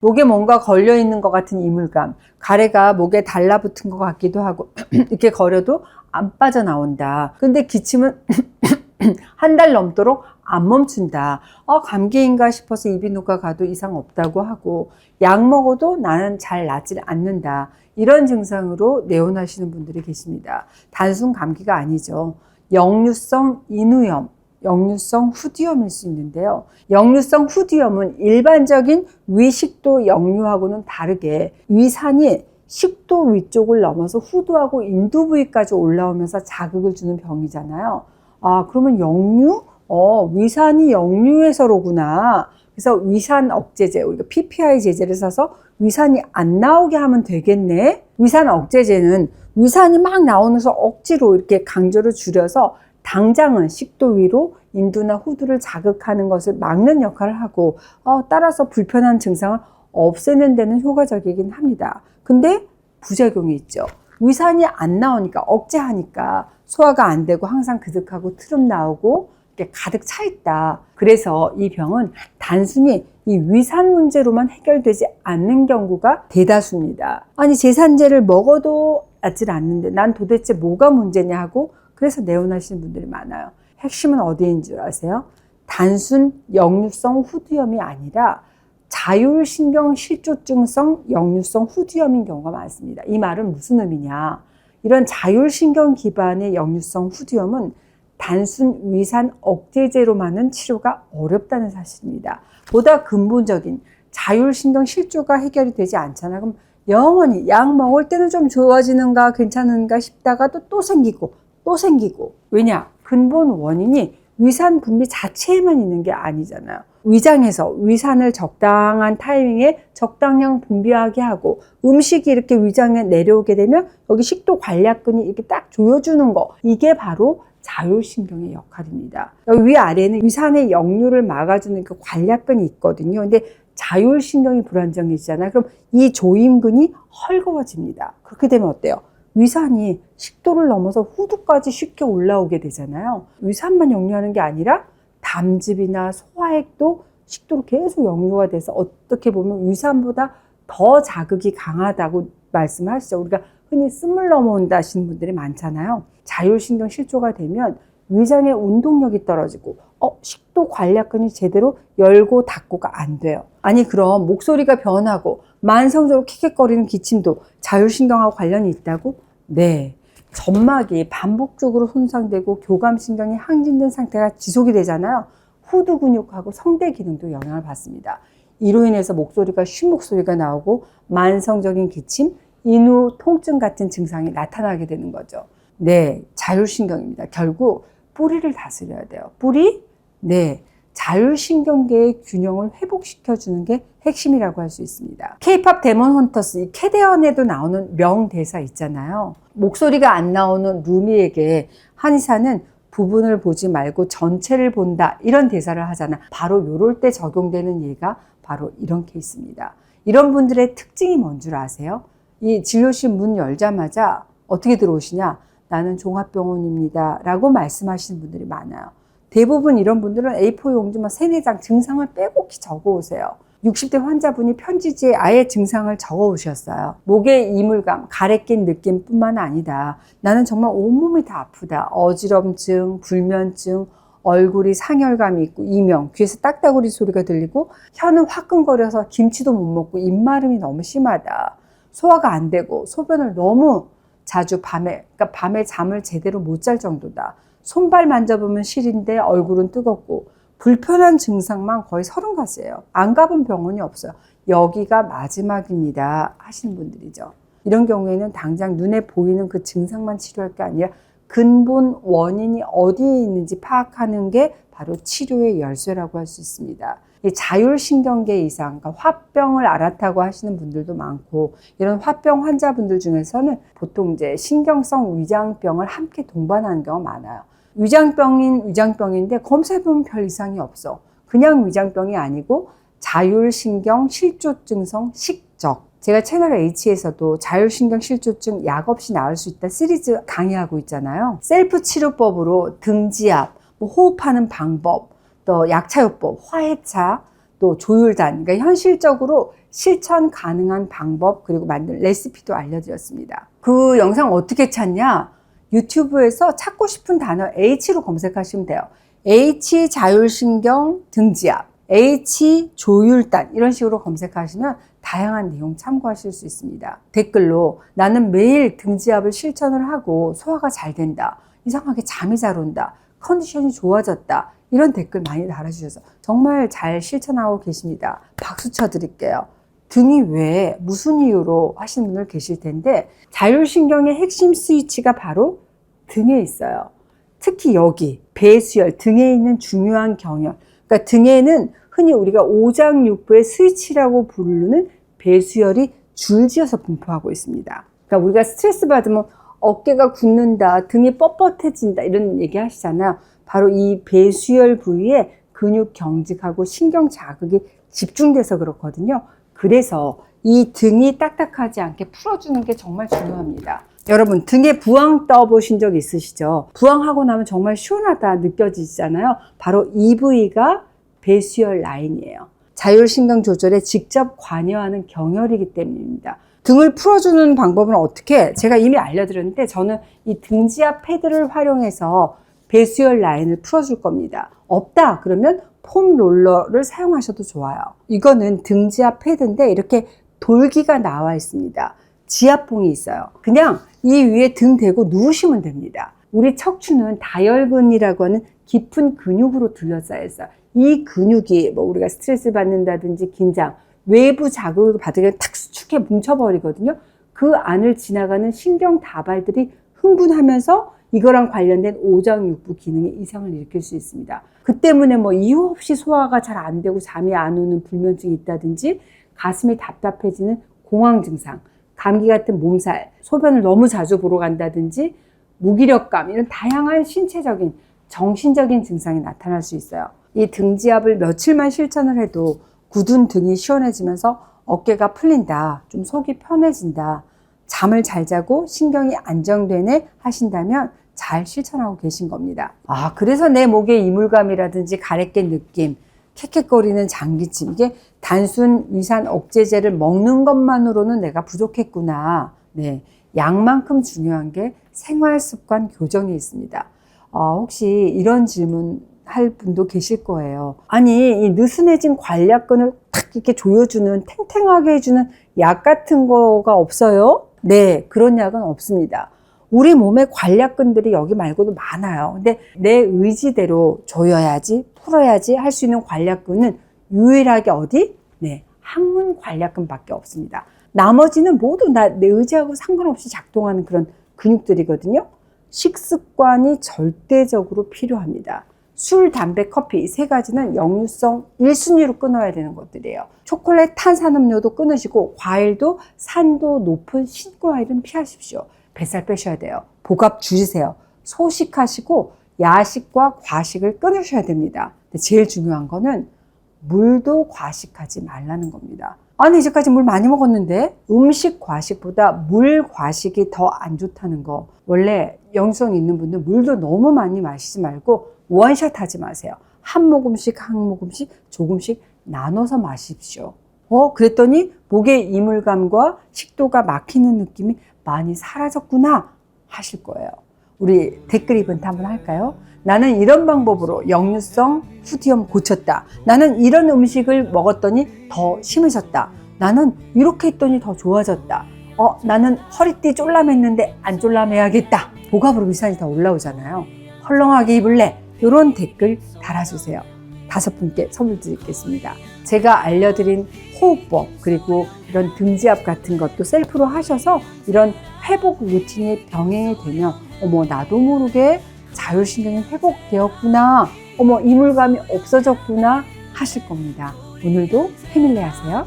목에 뭔가 걸려 있는 것 같은 이물감, 가래가 목에 달라붙은 것 같기도 하고 이렇게 거려도 안 빠져나온다. 근데 기침은 한 달 넘도록 안 멈춘다. 감기인가 싶어서 이비인후과 가도 이상 없다고 하고, 약 먹어도 나는 잘 낫지 않는다. 이런 증상으로 내원하시는 분들이 계십니다. 단순 감기가 아니죠. 역류성 인후염, 역류성 후두염일 수 있는데요. 역류성 후두염은 일반적인 위식도 역류하고는 다르게 위산이 식도 위쪽을 넘어서 후두하고 인두 부위까지 올라오면서 자극을 주는 병이잖아요. 그러면 역류? 위산이 역류해서로구나. 그래서 위산 억제제, 우리가 PPI 제제를 써서 위산이 안 나오게 하면 되겠네. 위산 억제제는 위산이 막 나오면서 억지로 이렇게 강제로 줄여서 당장은 식도 위로 인두나 후두를 자극하는 것을 막는 역할을 하고, 따라서 불편한 증상을 없애는 데는 효과적이긴 합니다. 근데 부작용이 있죠. 위산이 안 나오니까, 억제하니까 소화가 안 되고 항상 그득하고 트름 나오고 이렇게 가득 차 있다. 그래서 이 병은 단순히 이 위산 문제로만 해결되지 않는 경우가 대다수입니다. 아니, 제산제를 먹어도 낫질 않는데 난 도대체 뭐가 문제냐 하고 그래서 내원하시는 분들이 많아요. 핵심은 어디인 줄 아세요? 단순 역류성 후두염이 아니라 자율신경실조증성 역류성 후두염인 경우가 많습니다. 이 말은 무슨 의미냐? 이런 자율신경 기반의 역류성 후두염은 단순 위산 억제제로만은 치료가 어렵다는 사실입니다. 보다 근본적인 자율신경 실조가 해결이 되지 않잖아. 그럼 영원히 약 먹을 때는 좀 좋아지는가 괜찮은가 싶다가도 또 생기고 또 생기고. 왜냐? 근본 원인이 위산 분비 자체에만 있는 게 아니잖아요. 위장에서 위산을 적당한 타이밍에 적당량 분비하게 하고 음식이 이렇게 위장에 내려오게 되면 여기 식도 관략근이 이렇게 딱 조여주는 거, 이게 바로 자율신경의 역할입니다. 여기 위아래에는 위산의 역류를 막아주는 그 관략근이 있거든요. 근데 자율신경이 불안정해지잖아요. 그럼 이 조임근이 헐거워집니다. 그렇게 되면 어때요? 위산이 식도를 넘어서 후두까지 쉽게 올라오게 되잖아요. 위산만 역류하는 게 아니라 담즙이나 소화액도 식도로 계속 역류가 돼서 어떻게 보면 위산보다 더 자극이 강하다고 말씀하시죠. 우리가 흔히 숨을 넘어온다 하시는 분들이 많잖아요. 자율신경 실조가 되면 위장의 운동력이 떨어지고 식도 관략근이 제대로 열고 닫고가 안 돼요. 아니, 그럼 목소리가 변하고 만성적으로 킥킥거리는 기침도 자율신경하고 관련이 있다고? 네. 점막이 반복적으로 손상되고 교감신경이 항진된 상태가 지속이 되잖아요. 후두 근육하고 성대 기능도 영향을 받습니다. 이로 인해서 목소리가 쉰 목소리가 나오고 만성적인 기침, 인후 통증 같은 증상이 나타나게 되는 거죠. 네, 자율신경입니다. 결국 뿌리를 다스려야 돼요. 뿌리? 네, 자율신경계의 균형을 회복시켜주는 게 핵심이라고 할 수 있습니다. K-POP 데몬 헌터스, 이 캐대언에도 나오는 명대사 있잖아요. 목소리가 안 나오는 루미에게 한의사는 부분을 보지 말고 전체를 본다, 이런 대사를 하잖아. 바로 요럴 때 적용되는 예가 바로 이런 케이스입니다. 이런 분들의 특징이 뭔 줄 아세요? 이 진료실 문 열자마자 어떻게 들어오시냐? 나는 종합병원입니다 라고 말씀하시는 분들이 많아요. 대부분 이런 분들은 A4 용지만 3-4장 증상을 빼곡히 적어 오세요. 60대 환자분이 편지지에 아예 증상을 적어 오셨어요. 목에 이물감, 가래 낀 느낌뿐만 아니다. 나는 정말 온몸이 다 아프다. 어지럼증, 불면증, 얼굴이 상열감이 있고 이명, 귀에서 딱따구리 소리가 들리고 혀는 화끈거려서 김치도 못 먹고 입마름이 너무 심하다. 소화가 안 되고 소변을 너무 자주 그러니까 밤에 잠을 제대로 못 잘 정도다. 손발 만져보면 시린데 얼굴은 뜨겁고 불편한 증상만 거의 30가지예요. 안 가본 병원이 없어요. 여기가 마지막입니다 하시는 분들이죠. 이런 경우에는 당장 눈에 보이는 그 증상만 치료할 게 아니라 근본 원인이 어디에 있는지 파악하는 게 바로 치료의 열쇠라고 할 수 있습니다. 자율신경계 이상, 그러니까 화병을 앓았다고 하시는 분들도 많고, 이런 화병 환자분들 중에서는 보통 이제 신경성 위장병을 함께 동반하는 경우가 많아요. 위장병인데 검사해보면 별 이상이 없어. 그냥 위장병이 아니고 자율신경 실조증성 식적. 제가 채널 H에서도 자율신경 실조증 약 없이 나을 수 있다 시리즈 강의하고 있잖아요. 셀프 치료법으로 등지압, 호흡하는 방법, 또 약차요법, 화해차, 또 조율단. 그러니까 현실적으로 실천 가능한 방법 그리고 만든 레시피도 알려드렸습니다. 그 영상 어떻게 찾냐? 유튜브에서 찾고 싶은 단어 H로 검색하시면 돼요. H 자율신경 등지압, H 조율단 이런 식으로 검색하시면 다양한 내용 참고하실 수 있습니다. 댓글로 나는 매일 등지압을 실천을 하고 소화가 잘 된다. 이상하게 잠이 잘 온다. 컨디션이 좋아졌다. 이런 댓글 많이 달아주셔서 정말 잘 실천하고 계십니다. 박수 쳐드릴게요. 등이 왜 무슨 이유로 하시는 분들 계실 텐데 자율신경의 핵심 스위치가 바로 등에 있어요. 특히 여기 배수열, 등에 있는 중요한 경혈. 그러니까 등에는 흔히 우리가 오장육부의 스위치라고 부르는 배수열이 줄지어서 분포하고 있습니다. 그러니까 우리가 스트레스 받으면 어깨가 굳는다, 등이 뻣뻣해진다 이런 얘기 하시잖아요. 바로 이 배수열 부위에 근육 경직하고 신경 자극이 집중돼서 그렇거든요. 그래서 이 등이 딱딱하지 않게 풀어주는 게 정말 중요합니다. 여러분 등에 부항 떠보신 적 있으시죠? 부항하고 나면 정말 시원하다 느껴지잖아요. 바로 이 부위가 배수열 라인이에요. 자율신경 조절에 직접 관여하는 경혈이기 때문입니다. 등을 풀어주는 방법은 어떻게? 제가 이미 알려드렸는데 저는 이 등지압 패드를 활용해서 배수열 라인을 풀어줄 겁니다. 없다 그러면 폼 롤러를 사용하셔도 좋아요. 이거는 등지압 패드인데 이렇게 돌기가 나와 있습니다. 지압봉이 있어요. 그냥 이 위에 등 대고 누우시면 됩니다. 우리 척추는 다혈근이라고 하는 깊은 근육으로 둘러싸여 있어요. 이 근육이 뭐 우리가 스트레스 받는다든지 긴장, 외부 자극을 받으면 탁 수축해 뭉쳐버리거든요. 그 안을 지나가는 신경 다발들이 흥분하면서 이거랑 관련된 오장육부 기능에 이상을 일으킬 수 있습니다. 그 때문에 뭐 이유 없이 소화가 잘 안 되고 잠이 안 오는 불면증이 있다든지 가슴이 답답해지는 공황 증상, 감기 같은 몸살, 소변을 너무 자주 보러 간다든지 무기력감 이런 다양한 신체적인 정신적인 증상이 나타날 수 있어요. 이 등지압을 며칠만 실천을 해도 굳은 등이 시원해지면서 어깨가 풀린다, 좀 속이 편해진다, 잠을 잘 자고 신경이 안정되네 하신다면 잘 실천하고 계신 겁니다. 그래서 내 목에 이물감이라든지 가래깬 느낌, 캑캑거리는 장기침, 이게 단순 위산 억제제를 먹는 것만으로는 내가 부족했구나. 네, 약만큼 중요한 게 생활습관 교정이 있습니다. 혹시 이런 질문 할 분도 계실 거예요. 아니, 이 느슨해진 관략근을 탁 이렇게 조여주는, 탱탱하게 해주는 약 같은 거가 없어요? 네, 그런 약은 없습니다. 우리 몸에 관략근들이 여기 말고도 많아요. 근데 내 의지대로 조여야지, 풀어야지 할 수 있는 관략근은 유일하게 어디? 네, 항문 관략근밖에 없습니다. 나머지는 모두 내 의지하고 상관없이 작동하는 그런 근육들이거든요. 식습관이 절대적으로 필요합니다. 술, 담배, 커피 이 세 가지는 역류성 1순위로 끊어야 되는 것들이에요. 초콜릿, 탄산음료도 끊으시고 과일도 산도 높은 신과일은 피하십시오. 뱃살 빼셔야 돼요. 복압 줄이세요. 소식하시고 야식과 과식을 끊으셔야 됩니다. 근데 제일 중요한 거는 물도 과식하지 말라는 겁니다. 아니 이제까지 물 많이 먹었는데 음식 과식보다 물 과식이 더 안 좋다는 거. 원래 영성 있는 분들 물도 너무 많이 마시지 말고 원샷 하지 마세요. 한 모금씩 조금씩 나눠서 마십시오. 그랬더니 목에 이물감과 식도가 막히는 느낌이 많이 사라졌구나 하실 거예요. 우리 댓글 이벤트 한번 할까요? 나는 이런 방법으로 역류성 후두염 고쳤다. 나는 이런 음식을 먹었더니 더 심해졌다. 나는 이렇게 했더니 더 좋아졌다. 나는 허리띠 쫄라맸는데 안 쫄라매야겠다. 복압으로 위산이 더 올라오잖아요. 헐렁하게 입을래. 이런 댓글 달아주세요. 5분께 선물 드리겠습니다. 제가 알려드린 호흡법 그리고 이런 등지압 같은 것도 셀프로 하셔서 이런 회복 루틴이 병행이 되면 나도 모르게 자율신경이 회복되었구나, 이물감이 없어졌구나 하실 겁니다. 오늘도 패밀리 하세요.